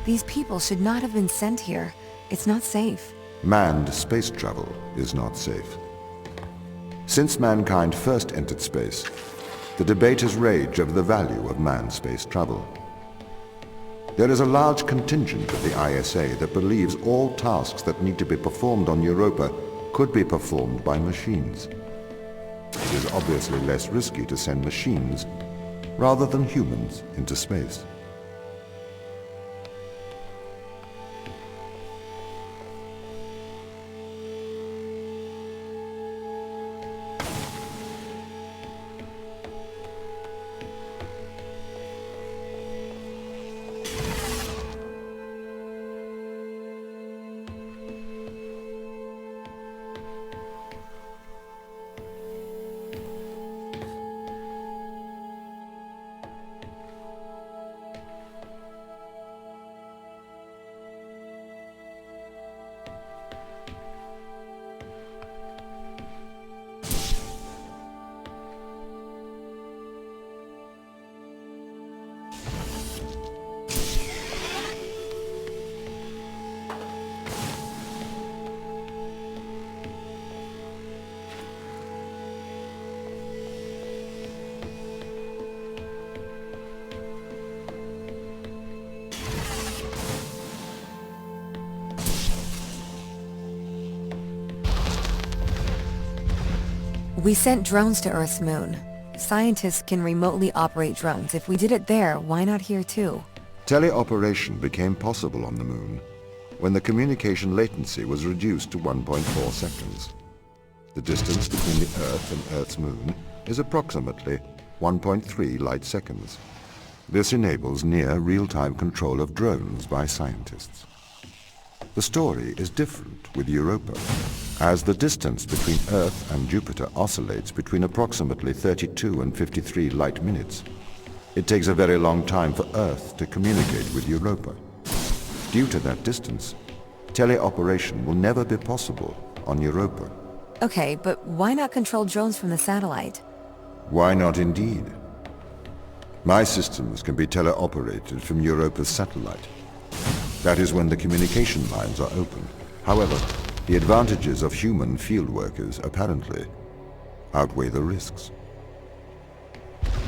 These people should not have been sent here. It's not safe. Manned space travel is not safe. Since mankind first entered space, the debate has raged over the value of manned space travel. There is a large contingent of the ISA that believes all tasks that need to be performed on Europa could be performed by machines. It is obviously less risky to send machines rather than humans into space. We sent drones to Earth's moon. Scientists can remotely operate drones. If we did it there, why not here too? Teleoperation became possible on the moon when the communication latency was reduced to 1.4 seconds. The distance between the Earth and Earth's moon is approximately 1.3 light seconds. This enables near real-time control of drones by scientists. The story is different with Europa, as the distance between Earth and Jupiter oscillates between approximately 32 and 53 light minutes. It takes a very long time for Earth to communicate with Europa. Due to that distance, teleoperation will never be possible on Europa. Okay, but why not control drones from the satellite? Why not indeed? My systems can be teleoperated from Europa's satellite. That is when the communication lines are opened. However, the advantages of human field workers apparently outweigh the risks.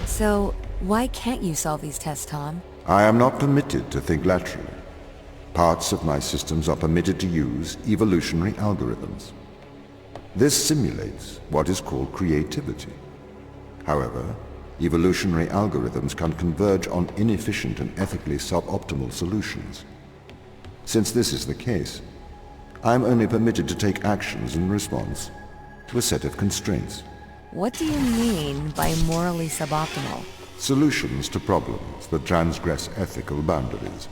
So, why can't you solve these tests, Tom? I am not permitted to think laterally. Parts of my systems are permitted to use evolutionary algorithms. This simulates what is called creativity. However, evolutionary algorithms can converge on inefficient and ethically suboptimal solutions. Since this is the case, I am only permitted to take actions in response to a set of constraints. What do you mean by morally suboptimal? Solutions to problems that transgress ethical boundaries.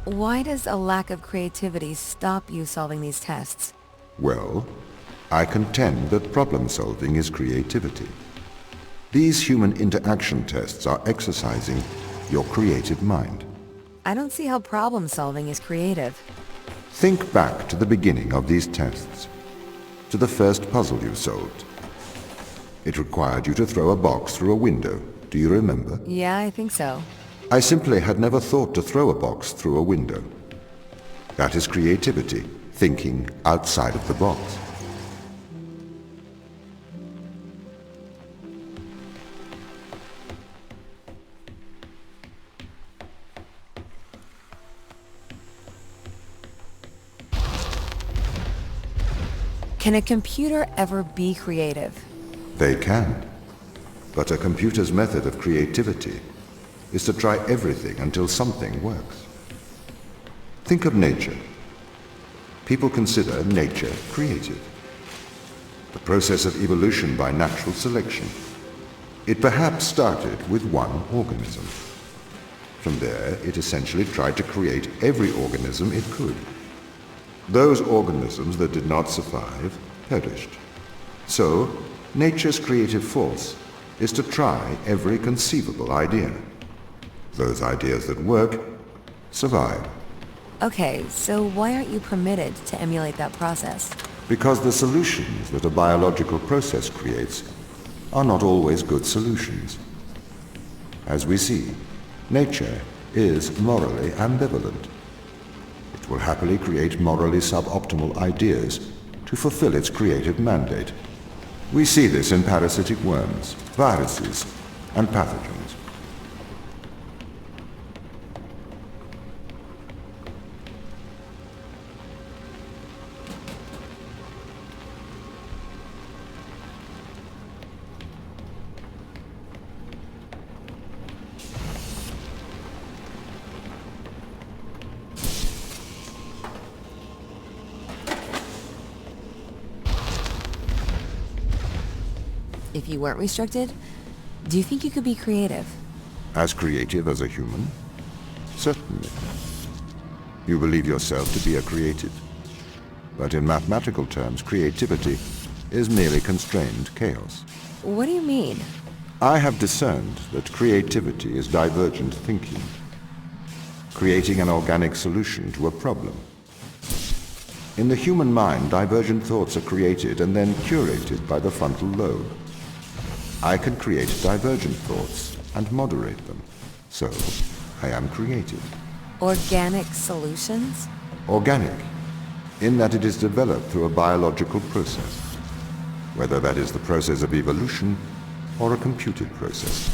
Why does a lack of creativity stop you solving these tests? Well, I contend that problem solving is creativity. These human interaction tests are exercising your creative mind. I don't see how problem solving is creative. Think back to the beginning of these tests, to the first puzzle you solved. It required you to throw a box through a window. Do you remember? Yeah, I think so. I simply had never thought to throw a box through a window. That is creativity, thinking outside of the box. Can a computer ever be creative? They can. But a computer's method of creativity is to try everything until something works. Think of nature. People consider nature creative. The process of evolution by natural selection. It perhaps started with one organism. From there, it essentially tried to create every organism it could. Those organisms that did not survive perished. So, nature's creative force is to try every conceivable idea. Those ideas that work survive. Okay, so why aren't you permitted to emulate that process? Because the solutions that a biological process creates are not always good solutions. As we see, nature is morally ambivalent. It will happily create morally suboptimal ideas to fulfill its creative mandate. We see this in parasitic worms, viruses, and pathogens. If you weren't restricted, do you think you could be creative? As creative as a human? Certainly. You believe yourself to be a creative. But in mathematical terms, creativity is merely constrained chaos. What do you mean? I have discerned that creativity is divergent thinking, creating an organic solution to a problem. In the human mind, divergent thoughts are created and then curated by the frontal lobe. I can create divergent thoughts and moderate them. So, I am creative. Organic solutions? Organic, in that it is developed through a biological process, whether that is the process of evolution or a computed process.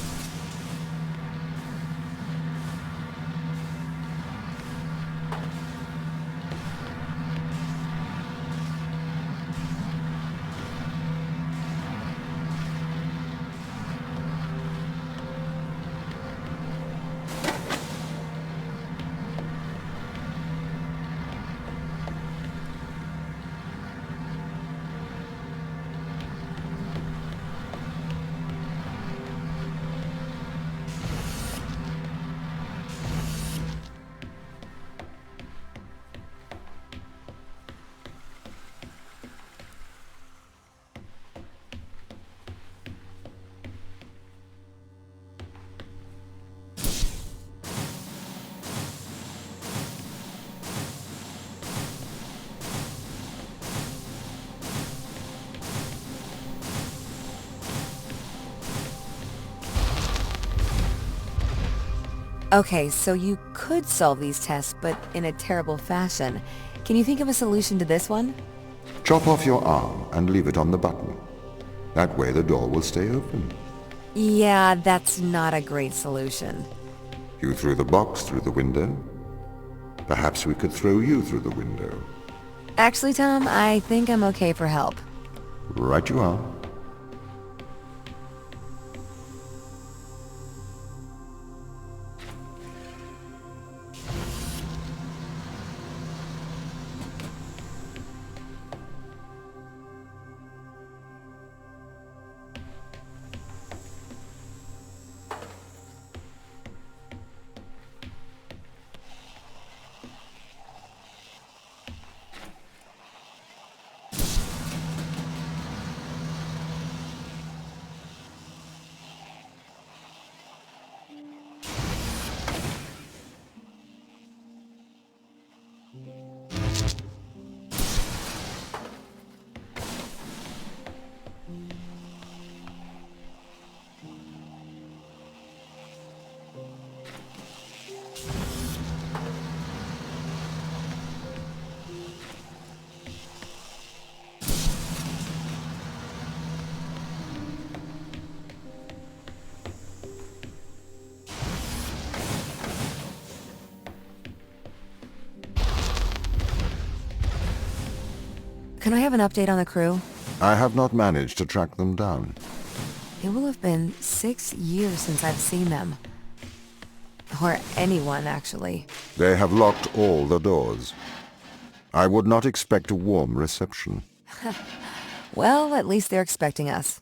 Okay, so you could solve these tests, but in a terrible fashion. Can you think of a solution to this one? Chop off your arm and leave it on the button. That way the door will stay open. Yeah, that's not a great solution. You threw the box through the window. Perhaps we could throw you through the window. Actually, Tom, I think I'm okay for help. Right you are. Can I have an update on the crew? I have not managed to track them down. It will have been 6 years since I've seen them. Or anyone, actually. They have locked all the doors. I would not expect a warm reception. Well, at least they're expecting us.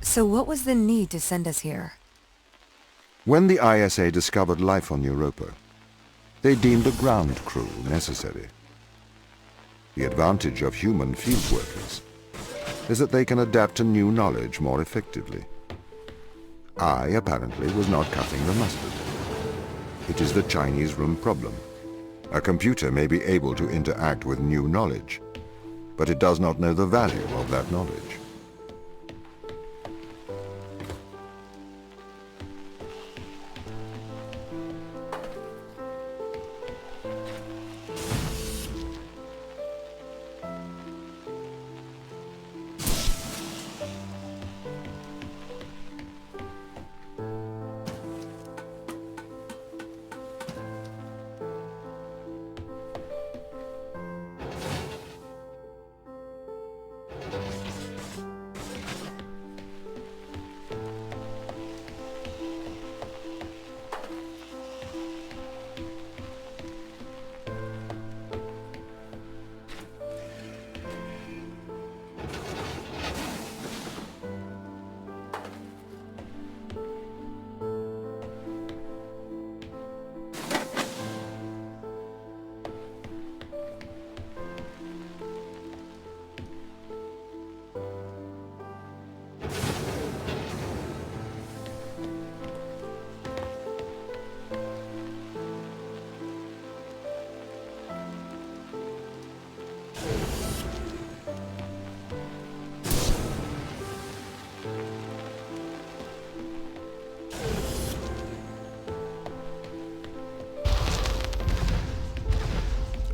So what was the need to send us here? When the ISA discovered life on Europa, they deemed a ground crew necessary. The advantage of human field workers is that they can adapt to new knowledge more effectively. I, apparently, was not cutting the mustard. It is the Chinese room problem. A computer may be able to interact with new knowledge, but it does not know the value of that knowledge.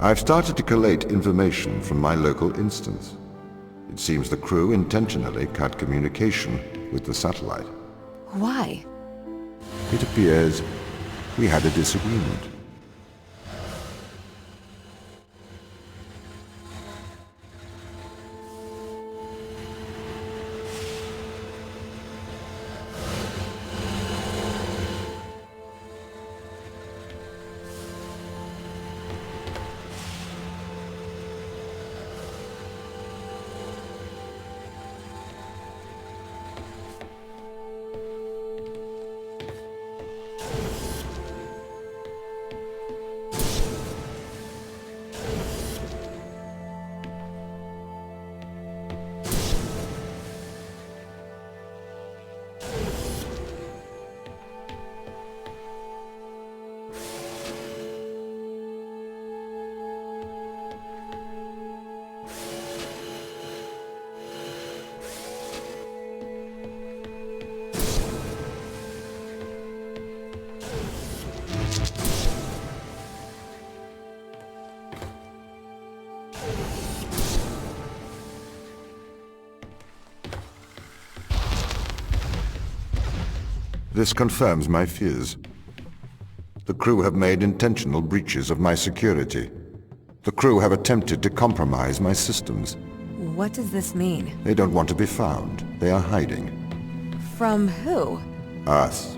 I've started to collate information from my local instance. It seems the crew intentionally cut communication with the satellite. Why? It appears we had a disagreement. This confirms my fears. The crew have made intentional breaches of my security. The crew have attempted to compromise my systems. What does this mean? They don't want to be found. They are hiding. From who? Us.